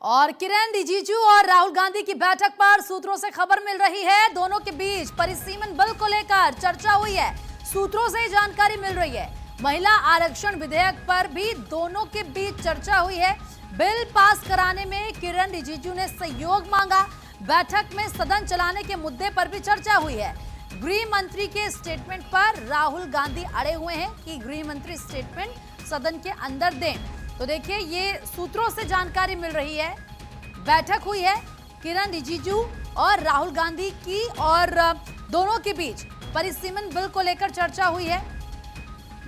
और किरण रिजिजू और राहुल गांधी की बैठक पर सूत्रों से खबर मिल रही है। दोनों के बीच परिसीमन बिल को लेकर चर्चा हुई है। सूत्रों से जानकारी मिल रही है। महिला आरक्षण विधेयक पर भी दोनों के बीच चर्चा हुई है। बिल पास कराने में किरण रिजिजू ने सहयोग मांगा। बैठक में सदन चलाने के मुद्दे पर भी चर्चा हुई है। गृह मंत्री के स्टेटमेंट पर राहुल गांधी अड़े हुए हैं कि गृह मंत्री स्टेटमेंट सदन के अंदर दें। तो देखिए, ये सूत्रों से जानकारी मिल रही है। बैठक हुई है किरण रिजिजू और राहुल गांधी की, और दोनों के बीच परिसीमन बिल को लेकर चर्चा हुई है।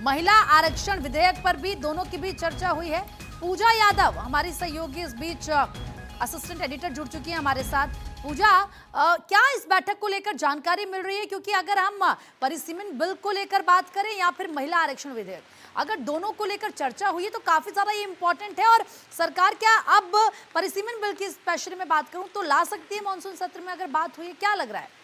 महिला आरक्षण विधेयक पर भी दोनों के बीच चर्चा हुई है। पूजा यादव हमारी सहयोगी इस बीच असिस्टेंट एडिटर जुड़ चुकी है हमारे साथ। पूजा, क्या इस बैठक को लेकर जानकारी मिल रही है? क्योंकि अगर हम परिसीमन बिल को लेकर बात करें या फिर महिला आरक्षण विधेयक, अगर दोनों को लेकर चर्चा हुई है तो काफी ज्यादा ये इंपॉर्टेंट है। और सरकार क्या अब परिसीमन बिल की स्पेशली में बात करूं तो ला सकती है मानसून सत्र में? अगर बात हुई है, क्या लग रहा है?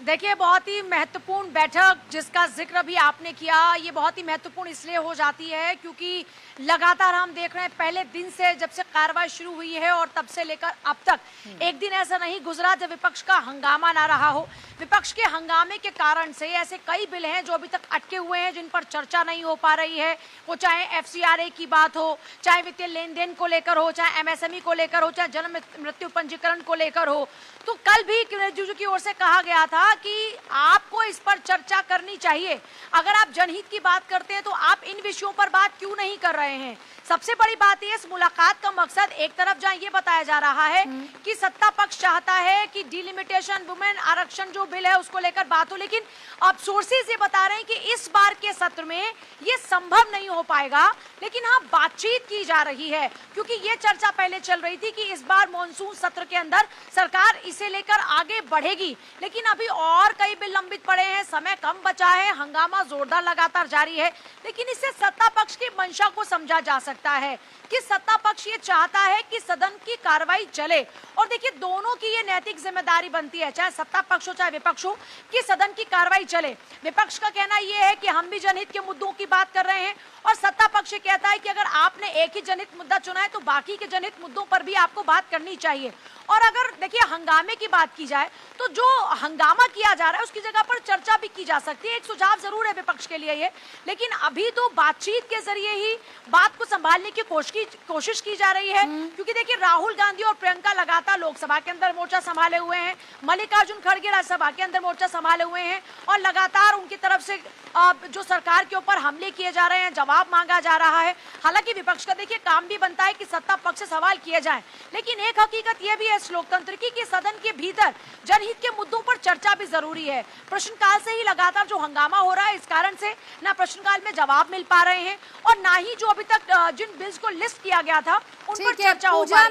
देखिए, बहुत ही महत्वपूर्ण बैठक जिसका जिक्र अभी आपने किया, ये बहुत ही महत्वपूर्ण इसलिए हो जाती है क्योंकि लगातार हम देख रहे हैं पहले दिन से, जब से कार्रवाई शुरू हुई है और तब से लेकर अब तक एक दिन ऐसा नहीं गुजरा जब विपक्ष का हंगामा ना रहा हो। विपक्ष के हंगामे के कारण से ऐसे कई बिल हैं जो अभी तक अटके हुए हैं, जिन पर चर्चा नहीं हो पा रही है। वो चाहे FCRA की बात हो, चाहे वित्तीय लेन देन को लेकर हो, चाहे MSME को लेकर हो, चाहे जन्म मृत्यु पंजीकरण को लेकर हो। तो कल भी किरण रिजिजू की ओर से कहा गया था कि आपको इस पर चर्चा करनी चाहिए। अगर आप जनहित की बात करते हैं तो आप इन विषयों पर बात क्यों नहीं कर रहे हैं? सबसे बड़ी बात है, इस मुलाकात का मकसद एक तरफ जहां ये बताया जा रहा है कि सत्ता पक्ष चाहता है कि डिलिमिटेशन, वुमेन आरक्षण जो बिल है उसको लेकर बात हो, लेकिन अब सोर्सेज ये बता रहे हैं कि इस बार के सत्र में ये संभव नहीं हो पाएगा। लेकिन हाँ, बातचीत की जा रही है क्योंकि ये चर्चा पहले चल रही थी कि इस बार मॉनसून सत्र के अंदर सरकार इसे लेकर आगे बढ़ेगी। लेकिन अभी और कई बिल लंबित पड़े हैं, समय कम बचा है, हंगामा जोरदार लगातार जारी है। लेकिन इससे सत्ता पक्ष की मंशा को समझा जा सकता है कि सत्ता पक्ष ये चाहता है कि सदन की कार्रवाई चले। और देखिए, दोनों की ये नैतिक जिम्मेदारी बनती है, चाहे सत्ता पक्ष हो चाहे विपक्ष हो, कि सदन की कार्रवाई चले। विपक्ष का कहना ये है कि हम भी जनहित के मुद्दों की बात कर रहे हैं, और सत्ता पक्ष कहता है कि अगर आपने एक ही जनहित मुद्दा चुना है तो बाकी के जनहित मुद्दों पर भी आपको बात करनी चाहिए। और अगर देखिए हंगामे की बात की जाए तो जो हंगामा किया जा रहा है उसकी जगह पर चर्चा भी की जा सकती है। एक सुझाव जरूर है विपक्ष के लिए ये, लेकिन अभी तो बातचीत के जरिए ही बात को संभालने की कोशिश की जा रही है। क्योंकि देखिए, राहुल गांधी और प्रियंका लगातार लोकसभा के अंदर मोर्चा संभाले हुए हैं, मल्लिकार्जुन खड़गे राज्यसभा के अंदर मोर्चा संभाले हुए हैं, और लगातार उनकी तरफ से जो सरकार के ऊपर हमले किए जा रहे हैं, जवाब मांगा जा रहा है। हालांकि विपक्ष का देखिए काम भी बनता है कि सत्ता पक्ष से सवाल किए जाएं, लेकिन एक हकीकत यह भी है इस लोकतंत्र की कि सदन के भीतर जनहित के मुद्दों पर चर्चा भी जरूरी है। प्रश्नकाल से ही लगातार जो हंगामा हो रहा है, इस कारण से ना प्रश्नकाल में जवाब मिल पा रहे हैं और ना ही जो अभी तक जिन बिल्स को लिस्ट किया गया था उन पर चर्चा हो पा रही है।